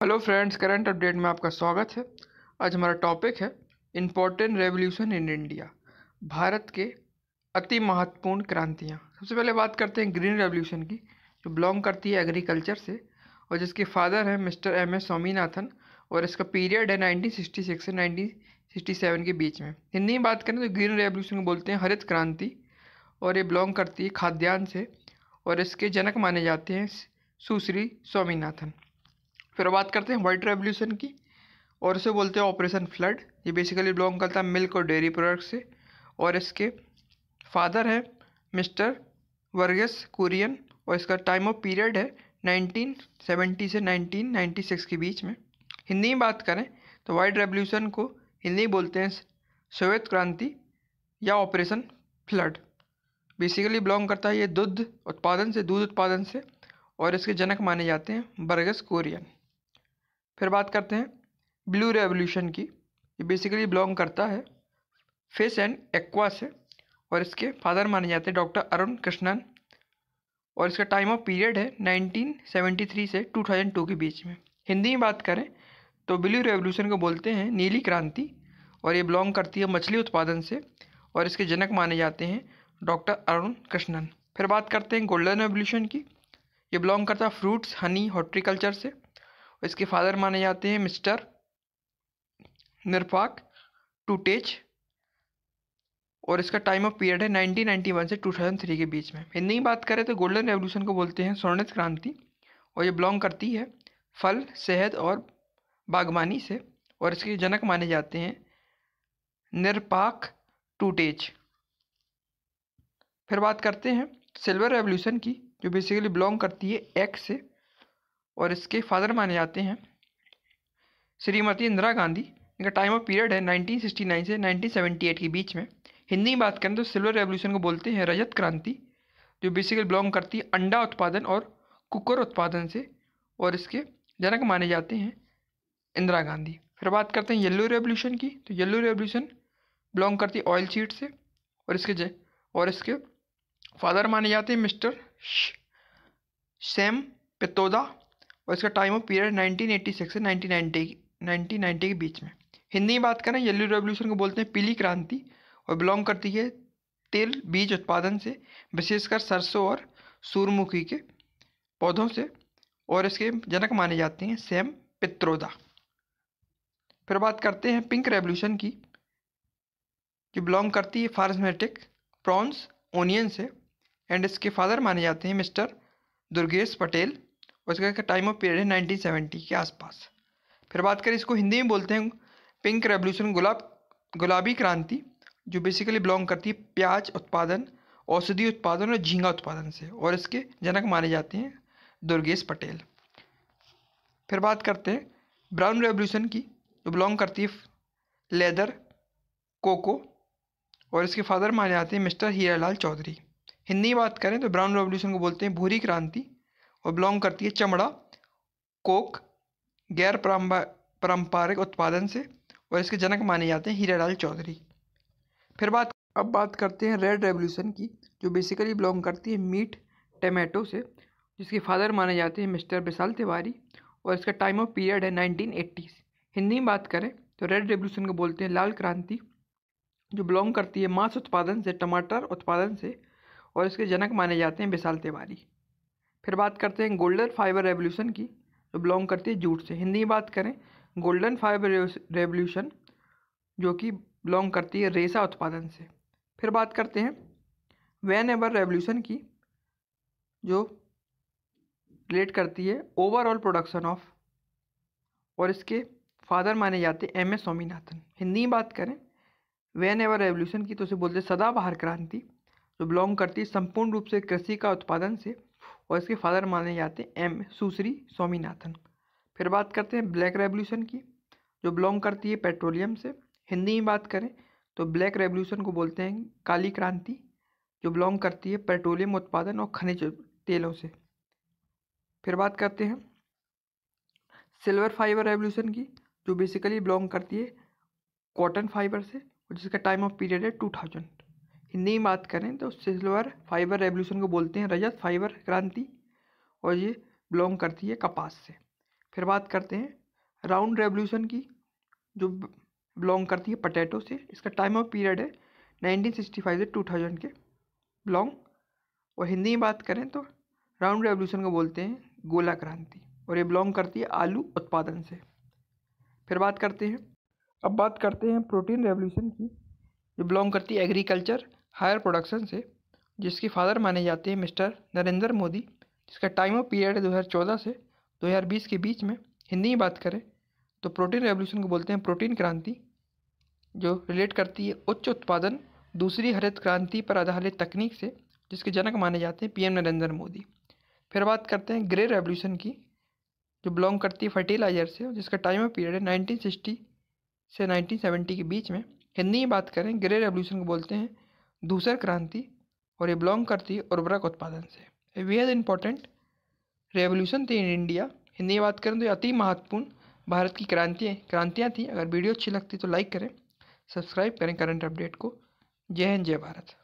Hello friends, current update में आपका स्वागत है। आज हमारा टॉपिक है important revolution in India, Bharat के अति महत्वपूर्ण क्रांतियाँ। सबसे पहले बात करते हैं ग्रीन रेवोल्यूशन की, जो बिलोंग करती है एग्रीकल्चर से और जिसके फादर हैं मिस्टर एम.एस. स्वामीनाथन, और इसका पीरियड है 1966 से 1967 के बीच में। हिंदी में बात करें तो ग्रीन रेवोल्यूशन को बोलते हैं हरित क्रांति, और ये बिलोंग करती है खाद्यान्न से, और इसके जनक माने जाते हैं सुश्री स्वामीनाथन। फिर बात करते हैं वाइट रेवोल्यूशन की, और इसे बोलते हैं ऑपरेशन फ्लड। ये बेसिकली बिलोंग करता है मिल्क और डेयरी प्रोडक्ट से, और इसके फादर है मिस्टर वर्गीस कुरियन, और इसका टाइम ऑफ पीरियड है 1970 से 1996 के बीच में। हिंदी में बात करें तो वाइट रेवोल्यूशन को हिंदी में बोलते हैं श्वेत क्रांति या ऑपरेशन फ्लड। बेसिकली बिलोंग करता है ये दूध उत्पादन से, और इसके जनक माने जाते हैं वर्गीस कुरियन। फिर बात करते हैं ब्लू रेवोल्यूशन की। ये बेसिकली बिलोंग करता है फिश एंड एक्वा से, और इसके फादर माने जाते हैं डॉक्टर अरुण कृष्णन, और इसका टाइम ऑफ पीरियड है 1973 से 2002 के बीच में। हिंदी में बात करें तो ब्लू रेवोल्यूशन को बोलते हैं नीली क्रांति, और ये बिलोंग करती है मछली उत्पादन से, और इसके जनक माने जाते हैं डॉक्टर अरुण कृष्णन। फिर बात करते हैं गोल्डन रेवोल्यूशन की। ये बिलोंग करता है फ्रूट्स, हनी, हॉर्टिकल्चर से, और इसके फादर माने जाते हैं मिस्टर निरपाक टूटेज, और इसका टाइम ऑफ पीरियड है 1991 से 2003 के बीच में। हिंदी में बात करें तो गोल्डन रेवोल्यूशन को बोलते हैं स्वर्णित क्रांति, और ये बिलोंग करती है फल, शहद और बागवानी से, और इसके जनक माने जाते हैं निरपाक टूटेज। फिर बात करते हैं सिल्वर रेवोल्यूशन की, जो बेसिकली बिलोंग करती है एग से, और इसके फादर माने जाते हैं श्रीमती इंदिरा गांधी। इनका टाइम ऑफ पीरियड है 1969 से 1978 के बीच में। हिंदी में बात करें तो सिल्वर रेवोल्यूशन को बोलते हैं रजत क्रांति, जो बेसिकली बिलोंग करती है अंडा उत्पादन और कुकर उत्पादन से, और इसके जनक माने जाते हैं इंदिरा गांधी। फिर बात करते हैं येलो रेवोल्यूशन की, तो येलो रेवोल्यूशन बिलोंग करती है ऑयल सीड से, और इसके फादर माने जाते हैं मिस्टर सैम पित्रोदा, और इसका टाइम ऑफ पीरियड 1986 से 1990 के बीच में। हिंदी में बात करें येलो रेवोल्यूशन को बोलते हैं पीली क्रांति, और बिलोंग करती है तेल बीज उत्पादन से, विशेषकर सरसों और सूरजमुखी के पौधों से, और इसके जनक माने जाते हैं सैम पित्रोदा। फिर बात करते हैं पिंक रेवोल्यूशन की, जो बिलोंग करती है फार्मेस्यूटिक, प्रॉन्स, ओनियन से, एंड इसके फादर माने जाते हैं मिस्टर दुर्गेश पटेल, और इसका टाइम ऑफ पीरियड है 1970 के आसपास। फिर बात करें इसको हिंदी में बोलते हैं पिंक रेवोल्यूशन, गुलाबी क्रांति, जो बेसिकली बिलोंग करती है प्याज उत्पादन, औषधि उत्पादन और झींगा उत्पादन से, और इसके जनक माने जाते हैं दुर्गेश पटेल। फिर बात करते हैं ब्राउन रेवोल्यूशन की, जो बिलोंग करती है लेदर, कोको, और इसके फादर माने जाते हैं मिस्टर हीरालाल चौधरी। हिंदी बात करें तो ब्राउन रेवोल्यूशन को बोलते हैं भूरी क्रांति, और बिलोंग करती है चमड़ा, कोक, गैर पारंपरिक उत्पादन से, और इसके जनक माने जाते हैं हीरालाल चौधरी। अब बात करते हैं रेड रेवोल्यूशन की, जो बेसिकली बिलोंग करती है मीट टमाटो से, जिसके फादर माने जाते हैं मिस्टर विशाल तिवारी, और इसका टाइम ऑफ पीरियड है 1980। हिंदी में बात करें तो रेड रेवोल्यूशन को बोलते हैं लाल क्रांति, जो बिलोंग करती है मांस उत्पादन से, टमाटर उत्पादन से, और इसके जनक माने जाते हैं विशाल तिवारी। फिर बात करते हैं गोल्डन फाइबर रेवोल्यूशन की, जो बिलोंग करती है जूट से। हिंदी में बात करें गोल्डन फाइबर रेवोल्यूशन, जो कि बिलोंग करती है रेशा उत्पादन से। फिर बात करते हैं वैन एवर रेवोल्यूशन की, जो रिलेट करती है ओवरऑल प्रोडक्शन ऑफ, और इसके फादर माने जाते हैं एम.एस. स्वामीनाथन। हिंदी में बात करें वैन एवर रेवोल्यूशन की तो उसे बोलते हैं सदाबहार क्रांति, जो बिलोंग करती है संपूर्ण रूप से कृषि का उत्पादन से, और इसके फादर माने जाते हैं सुश्री स्वामीनाथन। फिर बात करते हैं ब्लैक रेवोल्यूशन की, जो बिलोंग करती है पेट्रोलियम से। हिंदी में बात करें तो ब्लैक रेवोल्यूशन को बोलते हैं काली क्रांति, जो बिलोंग करती है पेट्रोलियम उत्पादन और खनिज तेलों से। फिर बात करते हैं सिल्वर फाइबर रेवोल्यूशन की, जो बेसिकली बिलोंग करती है कॉटन फाइबर से, और जिसका टाइम ऑफ पीरियड है 2000। हिंदी में बात करें तो सिल्वर फाइबर रेवोल्यूशन को बोलते हैं रजत फाइबर क्रांति, और ये बिलोंग करती है कपास से। फिर बात करते हैं राउंड रेवोल्यूशन की, जो बिलोंग करती है पोटैटो से। इसका टाइम ऑफ पीरियड है 1965 से 2000 के बिलोंग। और हिंदी में बात करें तो राउंड रेवोल्यूशन को बोलते हैं गोला क्रांति, और ये बिलोंग करती है आलू उत्पादन से। फिर बात करते हैं प्रोटीन रेवोल्यूशन की, जो बिलोंग करती है एग्रीकल्चर हायर प्रोडक्शन से, जिसके फादर माने जाते हैं मिस्टर नरेंद्र मोदी, जिसका टाइम ऑफ पीरियड है 2014 से 2020 के बीच में। हिंदी में बात करें तो प्रोटीन रेवोल्यूशन को बोलते हैं प्रोटीन क्रांति, जो रिलेट करती है उच्च उत्पादन दूसरी हरित क्रांति पर आधारित तकनीक से, जिसके जनक माने जाते हैं पीएम नरेंद्र मोदी। फिर बात करते हैं ग्रे रेवोल्यूशन की, जो बिलोंग करती है फर्टिलाइजर से, जिसका टाइम ऑफ पीरियड है 1960 से 1970 के बीच में। हिंदी में बात करें ग्रे रेवोल्यूशन को बोलते हैं धूसर क्रांति, और ये बिलोंग करती है उर्वरक उत्पादन से। बेहद इंपॉर्टेंट रेवोल्यूशन थी इन इंडिया। हिंदी में बात करें तो ये अति महत्वपूर्ण भारत की क्रांतियाँ थी। अगर वीडियो अच्छी लगती तो लाइक करें, सब्सक्राइब करें करंट अपडेट को। जय हिंद, जय भारत।